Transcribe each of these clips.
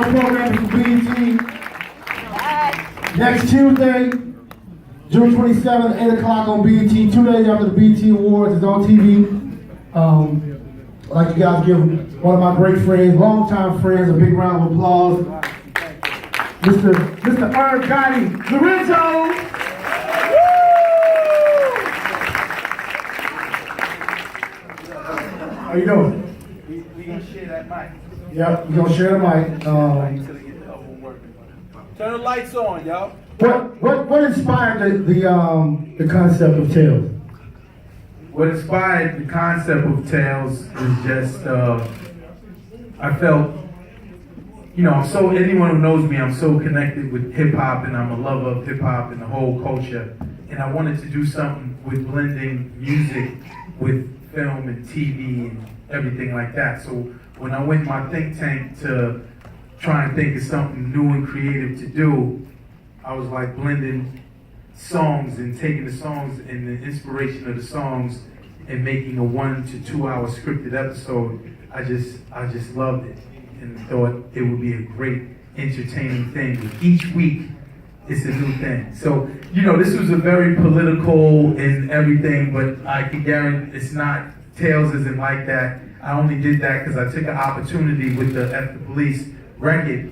Programming for BET. Next Tuesday, June 27th, 8 o'clock on BET. 2 days after the BET Awards is on TV. I'd like you guys to give one of my great friends, longtime friends, a big round of applause. Mr. Irv Gotti, Lorenzo. How you doing? We gonna share that mic. Yep, we're gonna share the mic. Turn the lights on, y'all. What inspired the concept of Tales? What inspired the concept of Tales is just, I felt, anyone who knows me, I'm so connected with hip hop and I'm a lover of hip hop and the whole culture. And I wanted to do something with blending music with film and TV and everything like that. So when I went in my think tank to try and think of something new and creative to do, I was like blending songs and taking the songs and the inspiration of the songs and making a 1 to 2 hour scripted episode. I just loved it and thought it would be a great entertaining thing. Each week it's a new thing. So, this was a very political and everything, but I can guarantee it's not, Tales isn't like that. I only did that because I took an opportunity with the F the Police record.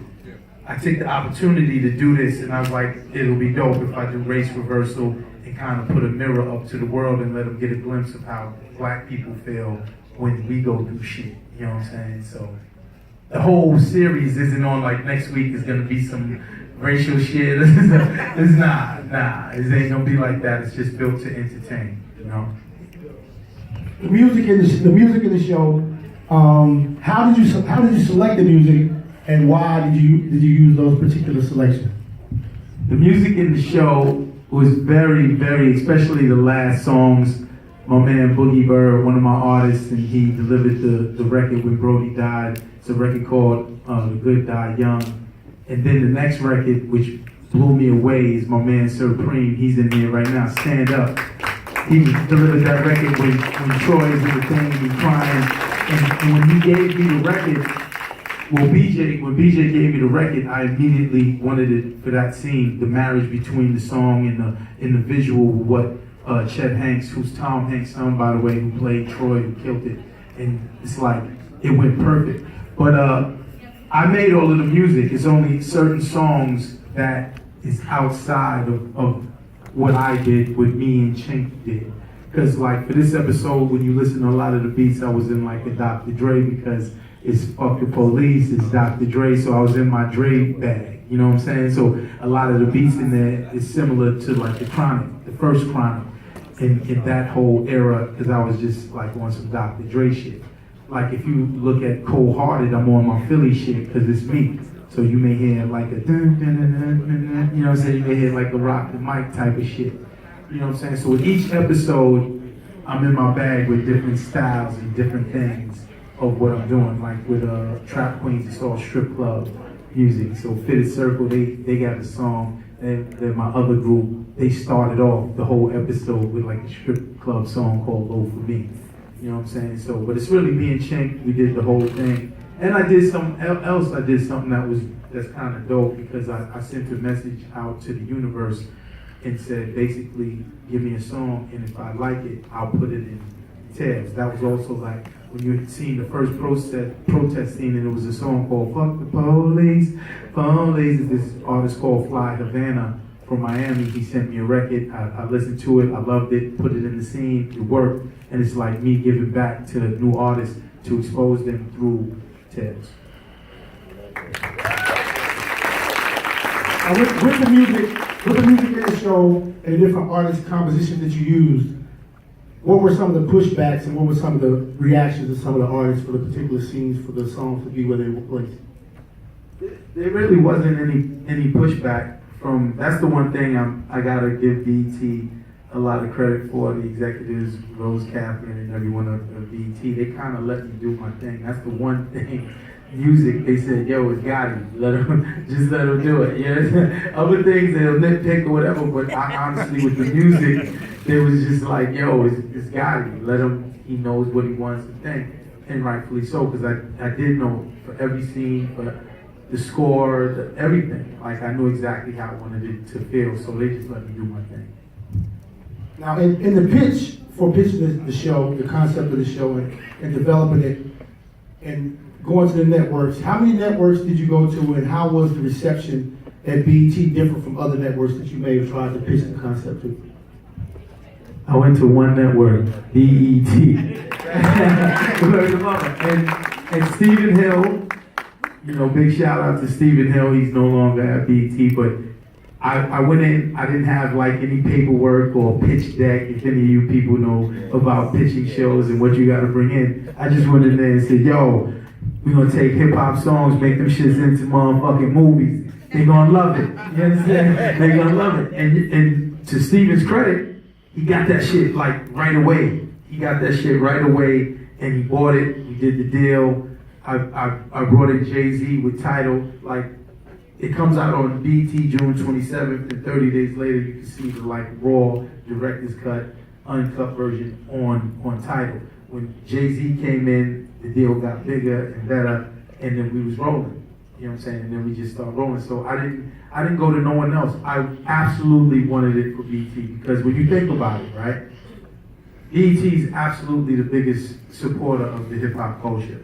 I took the opportunity to do this and I was like, it'll be dope if I do race reversal and kind of put a mirror up to the world and let them get a glimpse of how black people feel when we go through shit. You know what I'm saying? So the whole series isn't on like next week is gonna be some racial shit. It's not. It ain't gonna be like that. It's just built to entertain, The music in the show. How did you select the music, and why did you use those particular selections? The music in the show was very, very, especially the last songs. My man Boogie Bird, one of my artists, and he delivered the record when Brody died. It's a record called The Good Die Young. And then the next record, which blew me away, is my man Supreme. He's in there right now. Stand Up. He delivered that record when Troy is in the thing and crying. And when he gave me the record, when BJ gave me the record, I immediately wanted it for that scene, the marriage between the song and the visual with what Chet Hanks, who's Tom Hanks' son, by the way, who played Troy, who killed it. And it's like, it went perfect. But I made all of the music. It's only certain songs that is outside of what I did, what me and Chink did. Because like for this episode, when you listen to a lot of the beats, I was in like a Dr. Dre because it's Fuck the Police, it's Dr. Dre, so I was in my Dre bag, you know what I'm saying? So a lot of the beats in there is similar to like the Chronic, the first Chronic, in that whole era, because I was just like on some Dr. Dre shit. Like if you look at Cold Hearted, I'm on my Philly shit because it's me. So you may hear like a dun, dun, dun, dun, dun, dun, you know what I'm saying? You may hear like a Rock the Mic type of shit. You know what I'm saying? So with each episode, I'm in my bag with different styles and different things of what I'm doing. Like with Trap Queens, it's all strip club music. So Fitted Circle, they got a song. Then my other group, they started off the whole episode with like a strip club song called Low For Me. You know what I'm saying? So, but it's really me and Chink, we did the whole thing. And I did something else, that's kind of dope because I sent a message out to the universe and said, basically, give me a song, and if I like it, I'll put it in Tales. That was also like when you had seen the first protest scene, and it was a song called Fuck the Police. Police is this artist called Fly Havana from Miami. He sent me a record. I listened to it. I loved it. Put it in the scene. It worked. And it's like me giving back to new artists to expose them through Tales. With the music in the show and the different artist compositions that you used, what were some of the pushbacks and what were some of the reactions of some of the artists for the particular scenes for the songs to be where they were placed? There really wasn't any pushback from. That's the one thing I gotta give BET a lot of credit for. The executives, Rose Catherine and everyone of BET, they kind of let me do my thing. That's the one thing. Music, they said, yo, it's Gotti. Just let him do it. Yeah. Other things they'll nitpick or whatever, but honestly with the music, they was just like, yo, it's Gotti. Let him, he knows what he wants to think. And rightfully so, because I did know for every scene, for the score, everything. Like I knew exactly how I wanted it to feel, so they just let me do my thing. Now, in the pitch for pitching the show, the concept of the show, and developing it, and going to the networks, how many networks did you go to, and how was the reception at BET different from other networks that you may have tried to pitch the concept to? I went to one network, BET. and Stephen Hill, you know, big shout out to Stephen Hill. He's no longer at BET, but I went in, I didn't have like any paperwork or pitch deck. If any of you people know about pitching shows and what you got to bring in, I just went in there and said, yo, we're going to take hip hop songs, make them shits into motherfucking movies. They're going to love it. You understand? They're going to love it. And to Stephen's credit, he got that shit like right away. He got that shit right away and he bought it. We did the deal. I brought in Jay-Z with Tidal. Like, it comes out on BET June 27th, and 30 days later you can see the like raw director's cut, uncut version on Tidal. When Jay-Z came in, the deal got bigger and better, and then we was rolling. You know what I'm saying? And then we just started rolling. So I didn't go to no one else. I absolutely wanted it for BET because when you think about it, right? BET is absolutely the biggest supporter of the hip hop culture.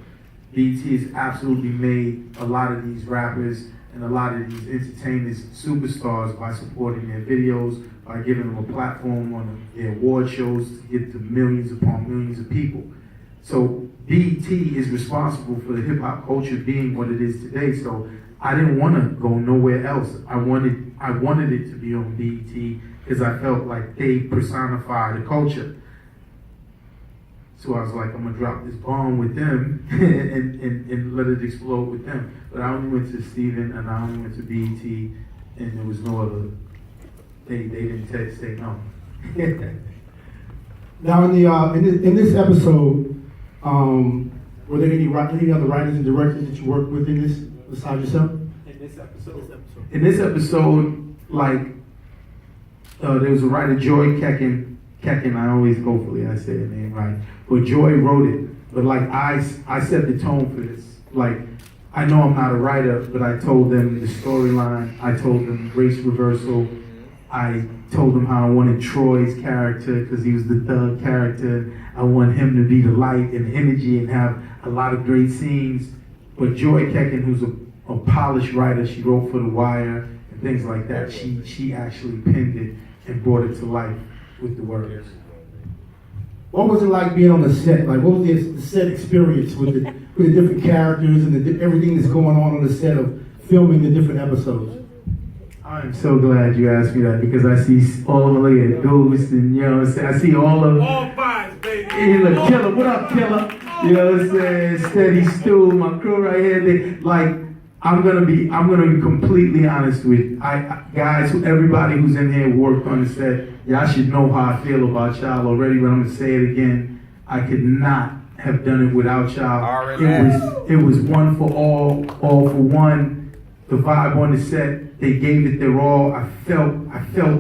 BET has absolutely made a lot of these rappers and a lot of these entertainers superstars by supporting their videos, by giving them a platform on their award shows to get to millions upon millions of people. So BET is responsible for the hip hop culture being what it is today. So I didn't want to go nowhere else. I wanted it to be on BET because I felt like they personify the culture. So I was like, I'm gonna drop this bomb with them and let it explode with them. But I only went to Steven and I only went to BET, and there was no other. They didn't say no. Now in this episode, were there any other writers and directors that you worked with in this besides yourself? In this episode, like there was a writer, Joy Kekin. I always hopefully I say the name right. But Joy wrote it. But like I set the tone for this. Like I know I'm not a writer, but I told them the storyline. I told them race reversal. I told them how I wanted Troy's character because he was the thug character. I want him to be the light and energy and have a lot of great scenes. But Joy Kekin, who's a polished writer, she wrote for The Wire and things like that. She actually penned it and brought it to life with the words. What was it like being on the set? Like, what was the set experience with the different characters and everything that's going on the set of filming the different episodes? I'm so glad you asked me that because I see all of them at Ghost and you know what I'm saying? I see all of All fives, baby. Hey, look, Killer, what up, Killer? You know what I'm saying? Steady Stu, my crew right here. I'm gonna be completely honest with you. Guys, everybody who's in here worked on the set. Y'all should know how I feel about y'all already, but I'm gonna say it again. I could not have done it without y'all. It was one for all for one. The vibe on the set, they gave it their all. I felt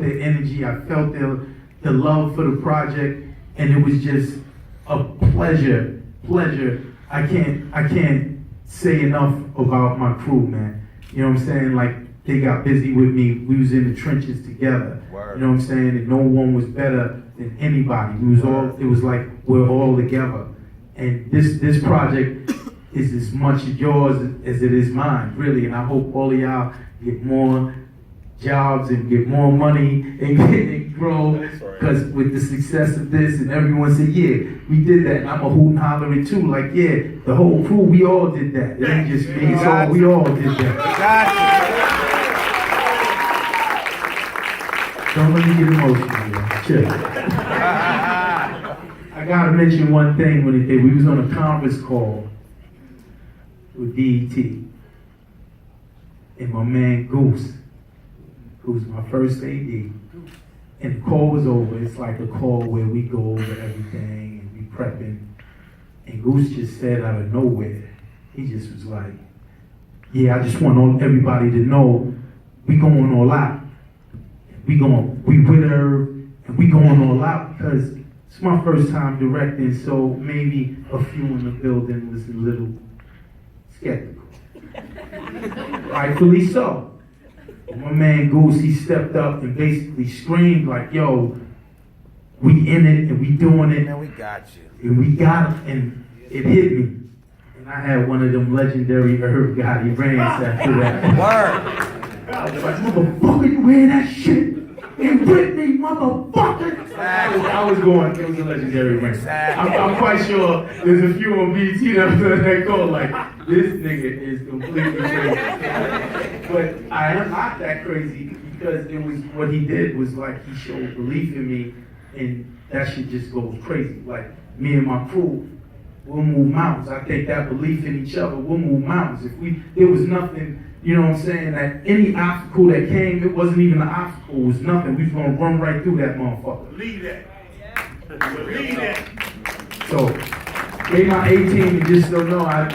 their energy. I felt their love for the project, and it was just a pleasure. I can't say enough about my crew, man. You know what I'm saying? Like, they got busy with me. We was in the trenches together. Word. You know what I'm saying? And no one was better than anybody. It was like we're all together. And this project is as much yours as it is mine, really. And I hope all of y'all get more jobs and get more money and grow. Because with the success of this, and everyone said, yeah, we did that. And I'm a hoot and holler it too. Like, yeah, the whole crew, we all did that. It ain't just me, so we all did that. Don't let me get emotional, y'all. Chill. I gotta mention one thing when we was on a conference call with BET. And my man Goose, who's my first AD, and the call was over. It's like a call where we go over everything and we prepping. And Goose just said out of nowhere, he just was like, yeah, I just want everybody to know we going all out. We with her, and we going all out because it's my first time directing, so maybe a few in the building was a little skeptical. Rightfully so. My man Goose, he stepped up and basically screamed like, yo, we in it and we doing it. Man, we got you. And we got it, and it hit me. And I had one of them legendary Irv Gotti rants after that. Word. I was like, motherfucker, you wear that shit? And with me, motherfucker! I was going, it was a legendary rant. I'm quite sure there's a few on BT that go like, this nigga is completely crazy. But I am not that crazy because it was, what he did was like, he showed belief in me, and that shit just goes crazy. Like, me and my crew, we'll move mountains. I think that belief in each other, we'll move mountains. There was nothing, you know what I'm saying, that any obstacle that came, it wasn't even an obstacle, it was nothing. We was gonna run right through that motherfucker. Believe that. Believe that. So, gave my 18 and just don't know, I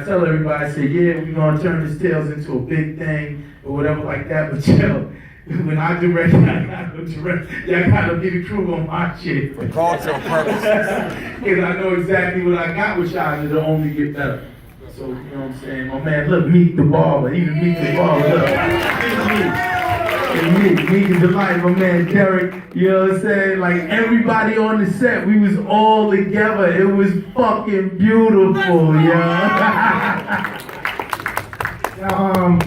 tell everybody, I say, yeah, we're gonna turn this Tales into a big thing, or whatever like that, but yo, when I direct, y'all gotta be the crew on my shit. For cultural purposes. Because I know exactly what I got with y'all, it'll only get better. So, you know what I'm saying? My man, look, Meek the Barber, even Meek the Barber, look. Meek is the life, my man Derek, you know what I'm saying? Like, everybody on the set, we was all together. It was fucking beautiful, yo. Now,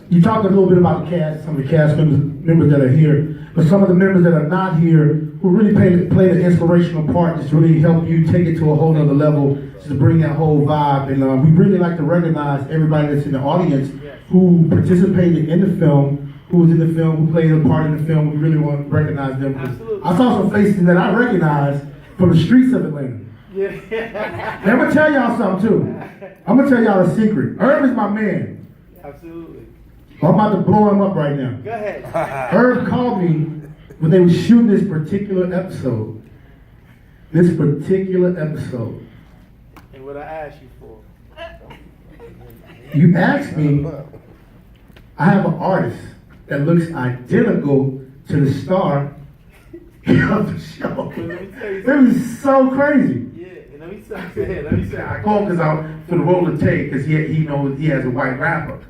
you talked a little bit about the cast, some of the cast members that are here, but some of the members that are not here who really played an inspirational part, just really help you take it to a whole nother level, just to bring that whole vibe. And we really like to recognize everybody that's in the audience who participated in the film, who was in the film, who played a part in the film. We really want to recognize them. I saw some faces that I recognized from the streets of Atlanta. Yeah. And I'm gonna tell y'all something too. I'm gonna tell y'all a secret. Irv is my man. Absolutely. I'm about to blow him up right now. Go ahead. Irv called me when they were shooting this particular episode. And what I asked you for. You asked me, I have an artist that looks identical to the star of the show. It was so crazy. Yeah, let me say, I called for the role of Tay, because he knows he has a white rapper.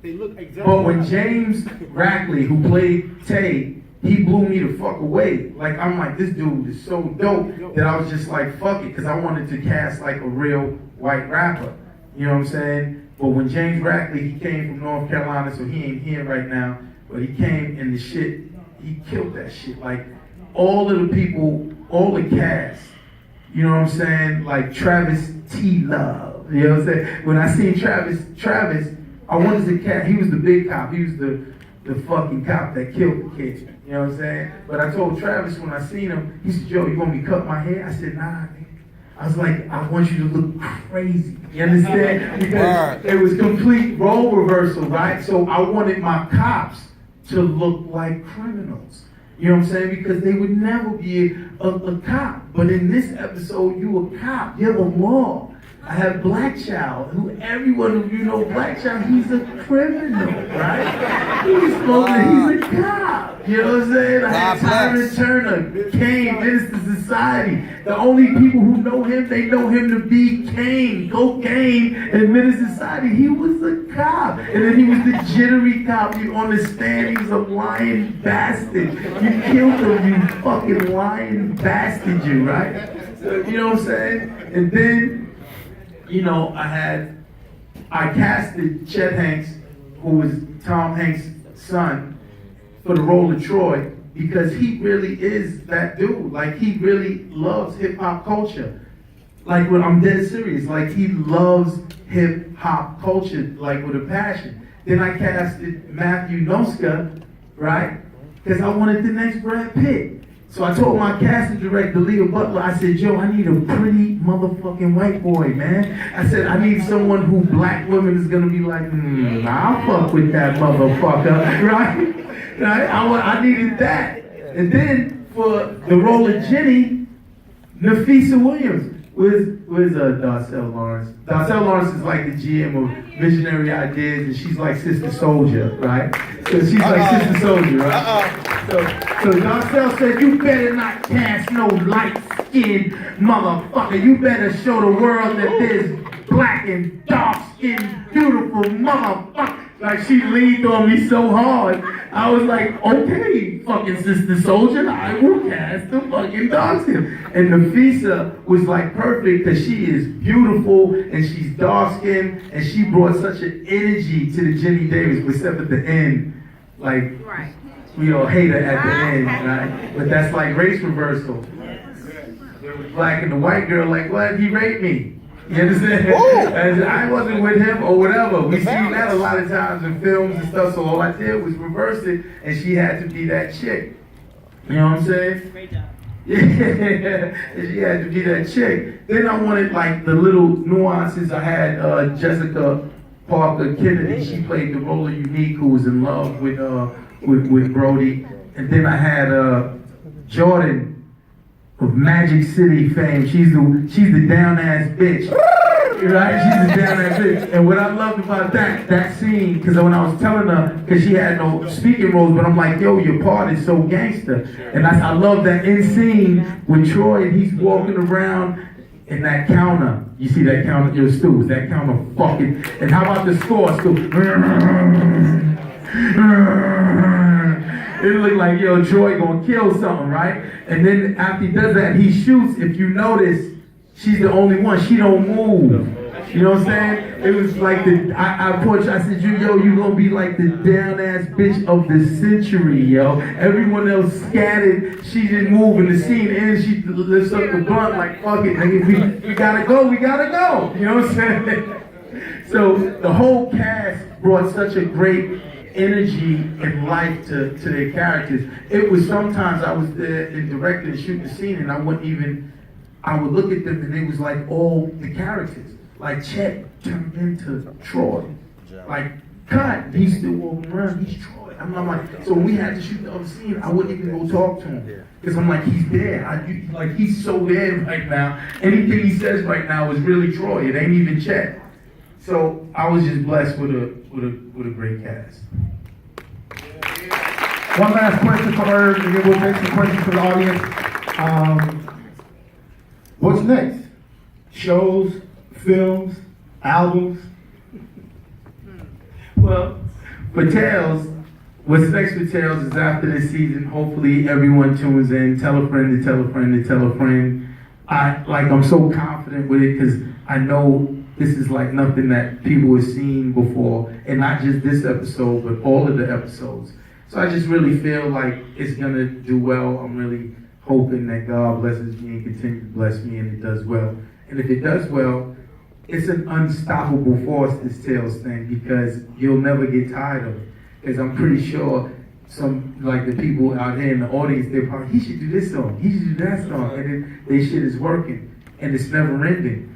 They look exactly. But when James Rackley, who played Tay, he blew me the fuck away. Like, I'm like, this dude is so dope that I was just like, fuck it, because I wanted to cast like a real white rapper. You know what I'm saying? But when James Rackley, he came from North Carolina, so he ain't here right now, but he came and the shit, he killed that shit. Like, all of the people, all the cast, you know what I'm saying? Like Travis T. Love, you know what I'm saying? When I seen Travis, I wanted to cast, he was the big cop, he was the fucking cop that killed the kid, you know what I'm saying? But I told Travis when I seen him, he said, yo, you want me to cut my hair? I said, nah, nigga. I was like, I want you to look crazy, you understand? Because it was complete role reversal, right? So I wanted my cops to look like criminals. You know what I'm saying? Because they would never be a cop. But in this episode, you a cop. You're the law. I have Black Child, who everyone of you know Black Child, he's a criminal, right? He's a cop. You know what I'm saying? I had Tyron Turner, Kane, Minister Society. The only people who know him, they know him to be Kane, Cocaine, and Minister Society. He was a cop. And then he was the jittery cop. You understand? He was a lying bastard. You killed him, you fucking lying bastard, you, right? So, you know what I'm saying? And then, you know, I casted Chet Hanks, who was Tom Hanks' son, for the role of Troy, because he really is that dude. Like, he really loves hip-hop culture. Like, when I'm dead serious, like, he loves hip-hop culture, like, with a passion. Then I casted Matthew Noska, right? Because I wanted the next Brad Pitt. So I told my casting director, Leo Butler, I said, yo, I need a pretty motherfucking white boy, man. I said, I need someone who black women is going to be like, I'll fuck with that motherfucker, right? I needed that. And then for the role of Jenny, Nafisa Williams was Darcel Lawrence. Darcel Lawrence is like the GM of Visionary Ideas, and she's like Sister Soldier, right? So she's like Sister Soldier, right? So Darcel said, you better not cast no light-skinned motherfucker. You better show the world that there's black and dark skinned, beautiful motherfucker. Like she leaned on me so hard. I was like, okay, fucking Sister Soldier, I will cast the fucking dark skin. And Nafisa was like perfect because she is beautiful and she's dark skinned and she brought such an energy to the Jenny Davis, except at the end, like we all hate her at the end, right? But that's like race reversal. There was black and the white girl like, what? He raped me. You understand? And I wasn't with him or whatever. We see that a lot of times in films and stuff, so all I did was reverse it, and she had to be that chick. You know what I'm saying? Great job. Yeah, and she had to be that chick. Then I wanted like the little nuances. I had Jessica Parker Kennedy. She played the role of Unique, who was in love with Brody. And then I had Jordan of Magic City fame. She's the down ass bitch. Right? She's the down ass bitch. And what I loved about that scene, because when I was telling her, because she had no speaking roles, but I'm like, yo, your part is so gangster. And I love that in scene with Troy, and he's walking around in that counter. You see that counter, your Stu, that counter fucking, and how about the score, Stu? It looked like, yo, Troy gonna kill something, right? And then after he does that, he shoots. If you notice, she's the only one. She don't move. You know what I'm saying? It was like I approached, I said, yo, you gonna be like the down-ass bitch of the century, yo. Everyone else scattered. She didn't move in the scene, and she lifts up the blunt like, fuck it, nigga, we gotta go, we gotta go. You know what I'm saying? So the whole cast brought such a great energy and life to their characters. It was sometimes I was there and directed and shooting the scene, and I would look at them and it was like all the characters. Like Chet turned into Troy. Like cut, he's still walking around, he's Troy. I'm like, so when we had to shoot the other scene, I wouldn't even go talk to him. Because I'm like, he's there. Like he's so there right now. Anything he says right now is really Troy. It ain't even Chet. So I was just blessed with a great cast. One last question for Irv, and then we'll take some questions from the audience. What's next? Shows, films, albums? Well, for Tales, what's next for Tales is after this season, hopefully everyone tunes in, tell a friend to tell a friend to tell a friend. I'm so confident with it because I know this is like nothing that people have seen before, and not just this episode, but all of the episodes. So I just really feel like it's gonna do well. I'm really hoping that God blesses me and continues to bless me, and it does well. And if it does well, it's an unstoppable force, this Tales thing, because you'll never get tired of it. Because I'm pretty sure some, like the people out here in the audience, they're probably, he should do this song, he should do that song, and then their shit is working, and it's never ending.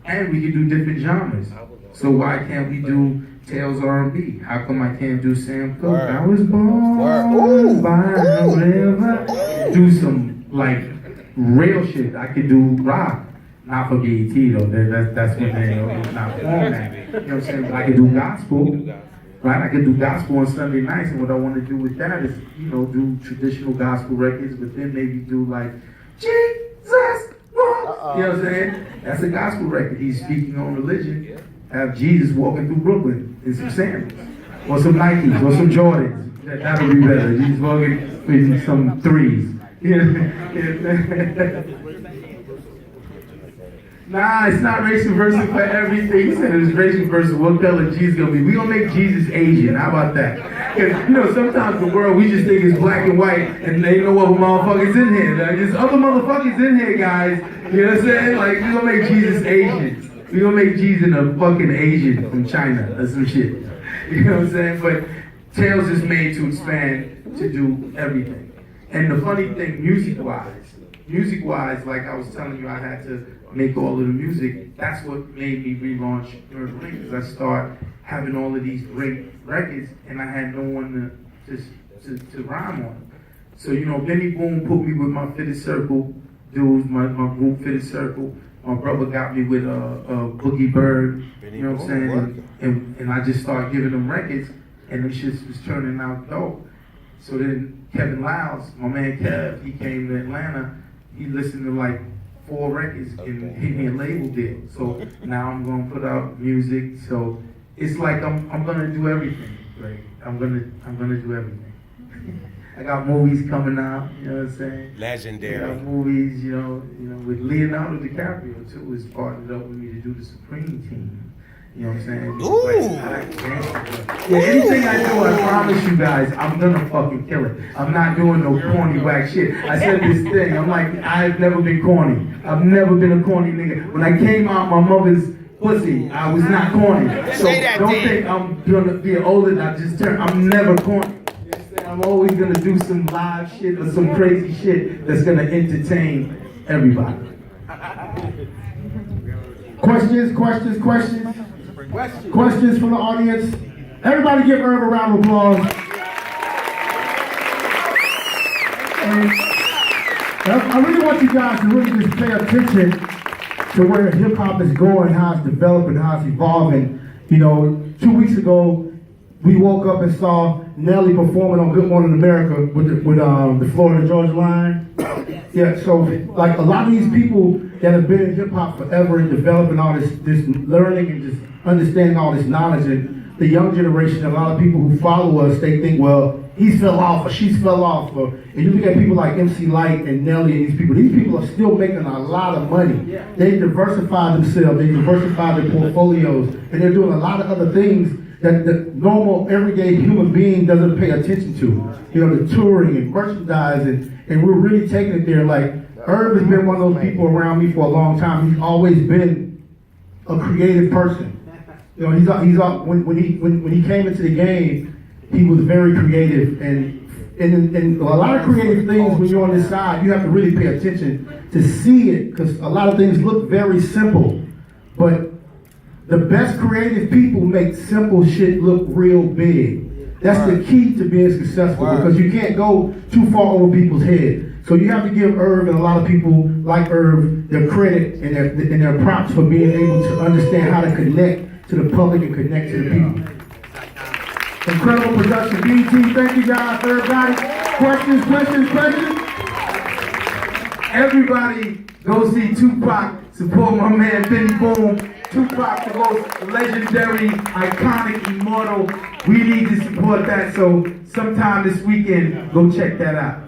And we can do different genres. So why can't we do Tales R&B? How come I can't do Sam Cooke? I was born by the river. Do some like real shit. I could do rock. Not for BET though. That's when they not format. You know what I'm saying? But I could do gospel. Right? I could do gospel on Sunday nights, and what I want to do with that is, do traditional gospel records, but then maybe do like Jesus. You know what I'm saying? That's a gospel record. He's speaking on religion. Have Jesus walking through Brooklyn in some sandals, or some Nikes, or some Jordans. That'll be better. He's walking with some threes. Nah, it's not racial versus for everything. He said it's racial versus what color Jesus gonna be. We gonna make Jesus Asian. How about that? Because sometimes the world we just think it's black and white, and they know what motherfuckers in here. Like, there's other motherfuckers in here, guys. You know what I'm saying? Like, we gonna make Jesus Asian. We gonna make Jesus a fucking Asian from China or some shit. You know what I'm saying? But Tales is made to expand to do everything. And the funny thing, music-wise, like I was telling you, I had to make all of the music. That's what made me relaunch Irv Gotti, because I started having all of these great records, and I had no one to rhyme on. So, Benny Boone put me with my Fitted Circle dudes, my group Fitted Circle. My brother got me with Boogie Bird, you know what I'm saying? And I just started giving them records, and them shits was turning out dope. So then Kevin Lyles, my man Kev, he came to Atlanta. He listened to like 4 records and hit me a label deal. So now I'm gonna put out music. So it's like I'm gonna do everything. Right? I'm gonna do everything. I got movies coming out, you know what I'm saying? Legendary. I got movies, you know, with Leonardo DiCaprio too, is partnered up with me to do the Supreme Team. You know what I'm saying? Ooh. Yeah, anything I do, I promise you guys, I'm gonna fucking kill it. I'm not doing no corny whack shit. I said this thing, I'm like, I've never been corny. I've never been a corny nigga. When I came out my mother's pussy, I was not corny. So don't think I'm gonna be older than I just turned. I'm never corny. I'm always gonna do some live shit or some crazy shit that's gonna entertain everybody. Questions from the audience. Everybody give Irv a round of applause. And I really want you guys to really just pay attention to where hip hop is going, how it's developing, how it's evolving. You know, 2 weeks ago, we woke up and saw Nelly performing on Good Morning America with the Florida Georgia line. Yeah, so like a lot of these people that have been in hip hop forever and developing all this learning and just understanding all this knowledge, and the young generation, a lot of people who follow us, they think, well, he's fell off or she's fell off. And you look at people like MC Light and Nelly and these people are still making a lot of money. They diversify themselves, they diversify their portfolios, and they're doing a lot of other things that the normal, everyday human being doesn't pay attention to. You know, the touring and merchandising, and we're really taking it there. Like, Irv has been one of those people around me for a long time. He's always been a creative person. You know, when he came into the game, he was very creative, and a lot of creative things when you're on this side, you have to really pay attention to see it, because a lot of things look very simple, but the best creative people make simple shit look real big. That's the key to being successful, because you can't go too far over people's head. So you have to give Irv and a lot of people like Irv their credit and their props for being able to understand how to connect to the public and connect to the people. Incredible production, BT. Thank you guys, Irv Gotti. Questions? Everybody go see Tupac. Support my man Benny Boom. Tupac, the most legendary, iconic, immortal. We need to support that. So sometime this weekend, go check that out.